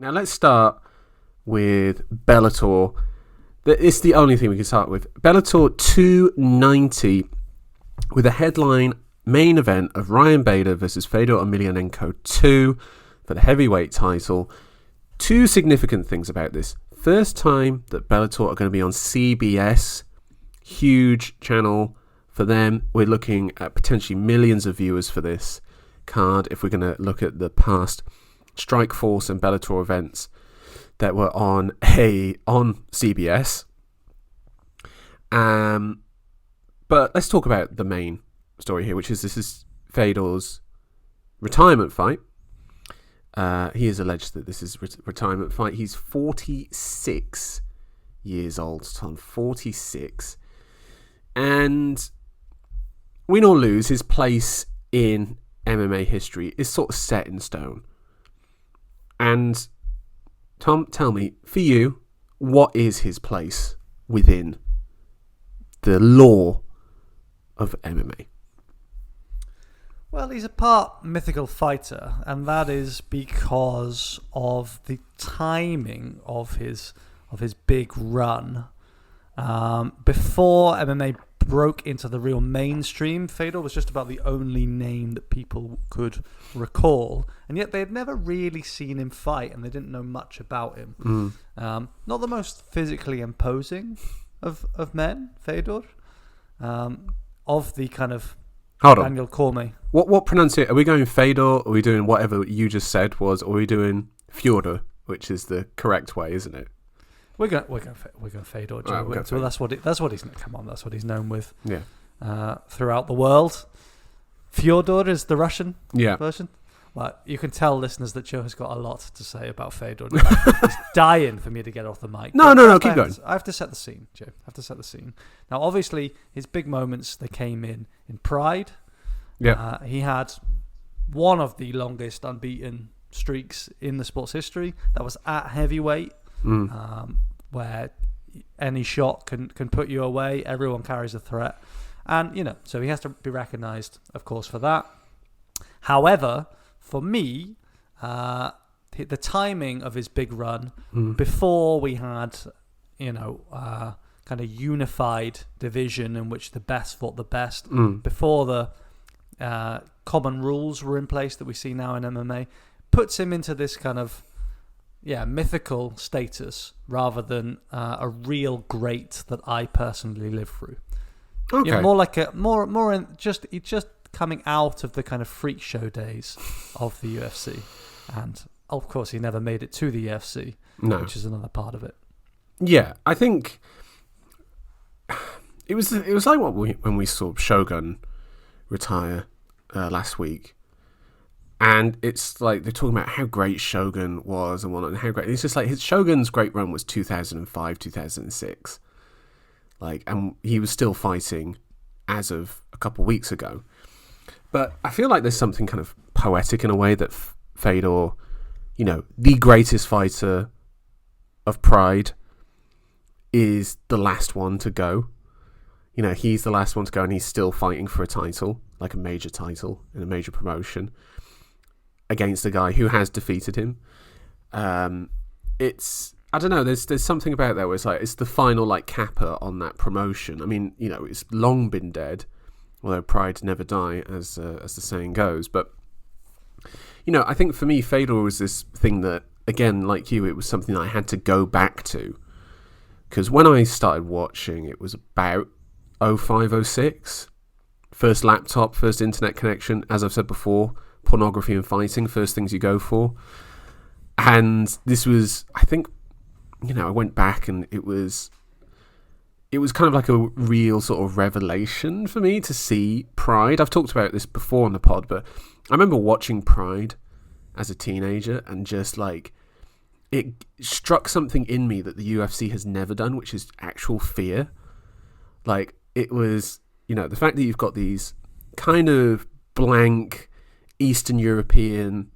Now let's start with Bellator. It's the only thing we can start with. Bellator 290 with a headline main event of Ryan Bader versus Fedor Emelianenko 2 for the heavyweight title. Two significant things about this. First time that Bellator are going to be on CBS. Huge channel for them. We're looking at potentially millions of viewers for this card if we're going to look at the past Strikeforce and Bellator events that were on CBS. But let's talk about the main story here, which is this is Fedor's retirement fight. He has alleged that this is retirement fight. He's 46 years old, Tom. 46. And win or lose, his place in MMA history is sort of set in stone. And Tom, tell me, for you, what is his place within the law of MMA? Well, he's a part mythical fighter, and that is because of the timing of his big run. Before MMA broke into the real mainstream, Fedor was just about the only name that people could recall, and yet they had never really seen him fight, and they didn't know much about him. Not the most physically imposing of men, Fedor. Of the kind of Hold on. Daniel Cormier. What pronunciation? Are we going Fedor? Are we doing whatever you just said was? Or are we doing Fyodor, which is the correct way, isn't it? We're going Fedor. Joe. Right, So that's what he's. Come on, that's what he's known with. Yeah. Throughout the world, Fyodor is the Russian Yeah. version. Well, you can tell listeners that Joe has got a lot to say about Fedor. He's dying for me to get off the mic. No, keep going. I have to set the scene, Joe. I have to set the scene. Now, obviously, his big moments, they came in Pride. Yeah. He had one of the longest unbeaten streaks in the sport's history. That was at heavyweight, where any shot can put you away. Everyone carries a threat. And, so he has to be recognised, of course, for that. However, for me, the timing of his big run before we had, kind of unified division in which the best fought the best, before the common rules were in place that we see now in MMA, puts him into this kind of mythical status rather than a real great that I personally live through. Okay. More like just coming out of the kind of freak show days of the UFC, and of course he never made it to the UFC, which is another part of it. Yeah, I think it was like when we saw Shogun retire last week, and it's like they're talking about how great Shogun was and whatnot, and how great it's just like Shogun's great run was 2005, 2006, and he was still fighting as of a couple of weeks ago. But I feel like there's something kind of poetic in a way that Fedor, the greatest fighter of Pride, is the last one to go. He's the last one to go, and he's still fighting for a title, like a major title in a major promotion, against a guy who has defeated him. It's, I don't know, there's something about that where it's the final capper on that promotion. I mean, it's long been dead, although pride never die, as the saying goes. But, I think for me, Fedor was this thing that, again, like you, it was something I had to go back to. Because when I started watching, it was about 05, 06. First laptop, first internet connection. As I've said before, pornography and fighting, first things you go for. And this was, I think, I went back and it was kind of like a real sort of revelation for me to see Pride. I've talked about this before on the pod, but I remember watching Pride as a teenager and just it struck something in me that the UFC has never done, which is actual fear. It was, the fact that you've got these kind of blank Eastern European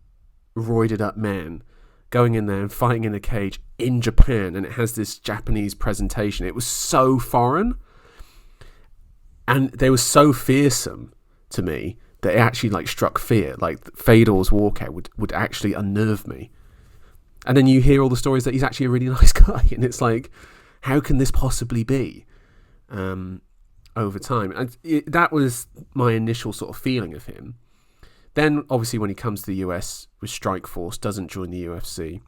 roided up men going in there and fighting in a cage in Japan, and it has this Japanese presentation. It was so foreign, and they were so fearsome to me that it actually struck fear. Fedor's walkout would actually unnerve me. And then you hear all the stories that he's actually a really nice guy, and it's like, how can this possibly be? Over time, and that was my initial sort of feeling of him. Then, obviously, when he comes to the US with Strikeforce, doesn't join the UFC,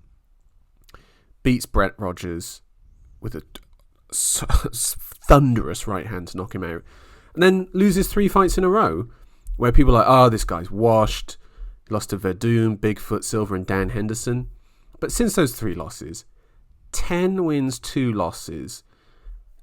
beats Brett Rogers with a thunderous right hand to knock him out, and then loses 3 fights in a row, where people are like, oh, this guy's washed. He lost to Verdun, Bigfoot Silver, and Dan Henderson. But since those 3 losses, 10 wins, 2 losses.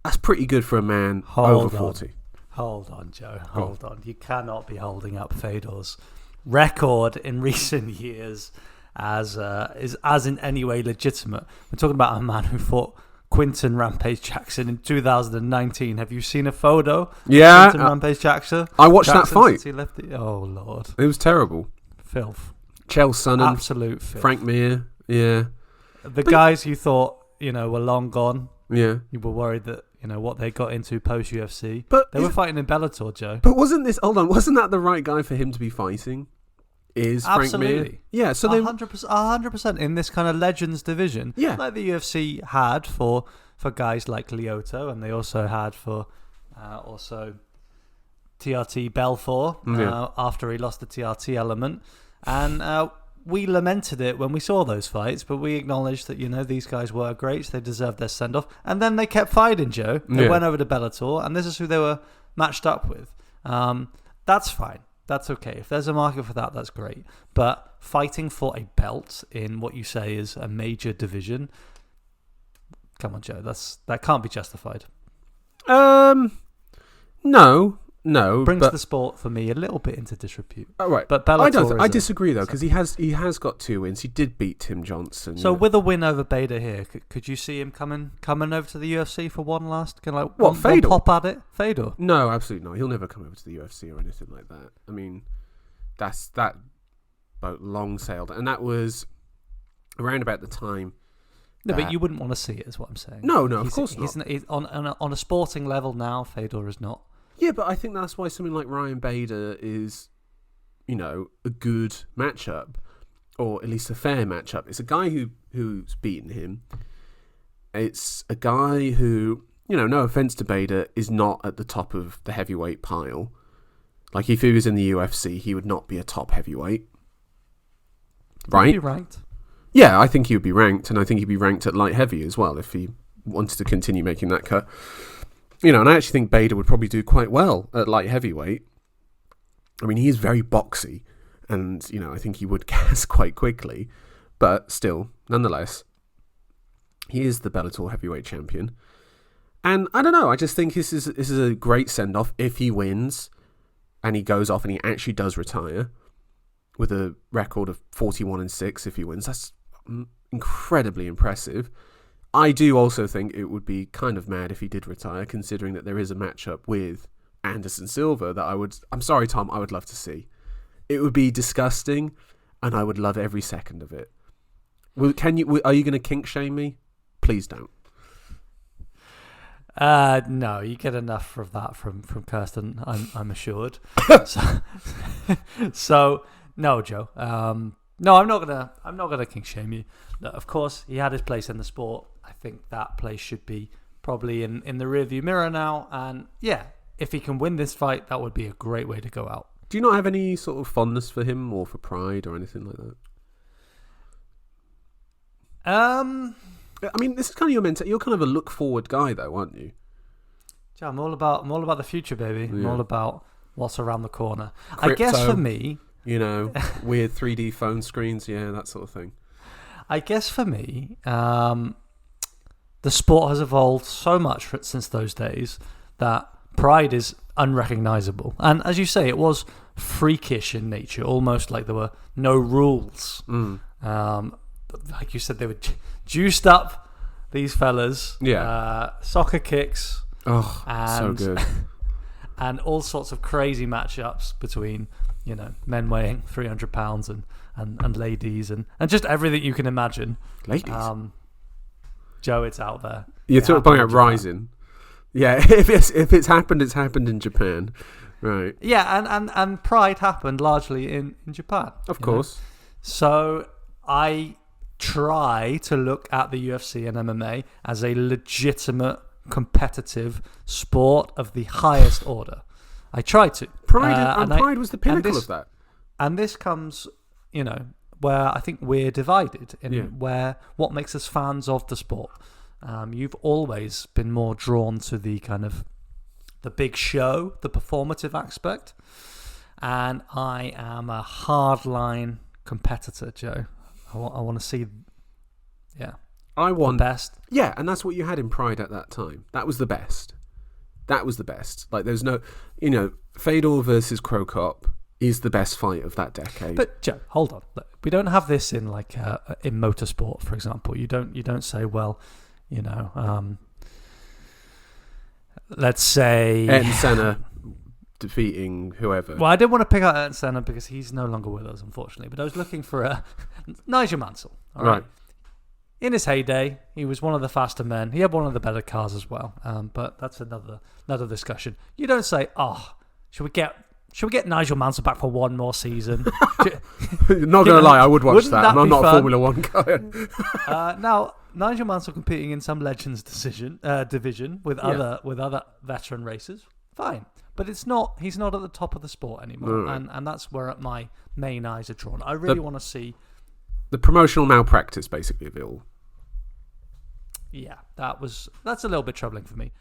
That's pretty good for a man over 40. Hold on, Joe. Hold on. You cannot be holding up Fedor's record in recent years as in any way legitimate. We're talking about a man who fought Quinton Rampage Jackson in 2019. Have you seen a photo? Yeah, Quinton Rampage Jackson. I watched that fight. He left it. Oh Lord, it was terrible. Filth. Chael Sonnen, Absolute filth. Frank Mir. Yeah, the guys you thought were long gone. Yeah, you were worried that what they got into post UFC. But they were fighting in Bellator, Joe. But wasn't that the right guy for him to be fighting? Is Frank Mir? Yeah, so 100% in this kind of legends division. Yeah, like the UFC had for guys like Lyoto, and they also had for also TRT Belfort after he lost the TRT element, and we lamented it when we saw those fights, but we acknowledged that these guys were great, so they deserved their send off, and then they kept fighting, Joe. They went over to Bellator, and this is who they were matched up with. That's fine. That's okay. If there's a market for that, that's great. But fighting for a belt in what you say is a major division, come on, Joe. That can't be justified. No. Brings the sport for me a little bit into disrepute. Oh, right. But Bellator I disagree though, because he has got 2 wins. He did beat Tim Johnson. So with a win over Bader here, could you see him coming over to the UFC for one last kind of one pop at it? Fedor? No, absolutely not. He'll never come over to the UFC or anything like that. I mean, that boat long sailed, and that was around about the time. No, but you wouldn't want to see it, is what I'm saying. No, of course not. He's on a sporting level now, Fedor is not. Yeah, but I think that's why something like Ryan Bader is, a good matchup, or at least a fair matchup. It's a guy who's beaten him. It's a guy who, no offense to Bader, is not at the top of the heavyweight pile. Like, if he was in the UFC, he would not be a top heavyweight. Right? He'd be ranked. Yeah, I think he would be ranked, and I think he'd be ranked at light heavy as well if he wanted to continue making that cut. And I actually think Bader would probably do quite well at light heavyweight. I mean, he is very boxy, and, I think he would gas quite quickly. But still, nonetheless, he is the Bellator heavyweight champion. And I don't know, I just think this is a great send-off if he wins, and he goes off and he actually does retire with a record of 41-6 if he wins. That's incredibly impressive. I do also think it would be kind of mad if he did retire, considering that there is a matchup with Anderson Silva that I'm sorry, Tom, I would love to see. It would be disgusting, and I would love every second of it. Are you going to kink shame me? Please don't. No, you get enough of that from Kirsten, I'm assured. So no, Joe. No, I'm not gonna kink shame you. No, of course, he had his place in the sport. I think that place should be probably in the rearview mirror now. And yeah, if he can win this fight, that would be a great way to go out. Do you not have any sort of fondness for him or for Pride or anything like that? I mean, this is kind of your mentality. You're kind of a look forward guy, though, aren't you? Yeah, I'm all about the future, baby. Yeah. I'm all about what's around the corner. Crypto, I guess for me, weird 3D phone screens, that sort of thing. I guess for me, the sport has evolved so much since those days that Pride is unrecognizable. And as you say, it was freakish in nature, almost like there were no rules. Like you said, they were juiced up, these fellas. Yeah. Soccer kicks. Oh, so good. And all sorts of crazy matchups between, men weighing 300 pounds and ladies and just everything you can imagine. Ladies? Joe, it's out there. You're talking about Rising. Yeah, if it's happened, it's happened in Japan. Right. Yeah, and Pride happened largely in Japan. Of course. So I try to look at the UFC and MMA as a legitimate competitive sport of the highest order. I try to. Pride was the pinnacle of that. And this comes, where I think we're divided in where what makes us fans of the sport. You've always been more drawn to the kind of the big show, the performative aspect, and I am a hardline competitor, Joe. I want to see, the best. Yeah, and that's what you had in Pride at that time. That was the best. Like, there's no, Fedor versus Krokop is the best fight of that decade. But Joe, hold on. Look, we don't have this in in motorsport, for example. You don't say, well, let's say Ayrton Senna defeating whoever. Well, I didn't want to pick out Ayrton Senna because he's no longer with us, unfortunately. But I was looking for Nigel Mansell. All right. In his heyday, he was one of the faster men. He had one of the better cars as well. But that's another discussion. You don't say, "Oh, should we get Nigel Mansell back for one more season?" Not gonna lie, I would watch that. I'm not a Formula One guy. Now, Nigel Mansell competing in some Legends division with other veteran racers, fine. But he's not at the top of the sport anymore, and that's where my main eyes are drawn. I really want to see the promotional malpractice, basically, of it all. Yeah, that's a little bit troubling for me.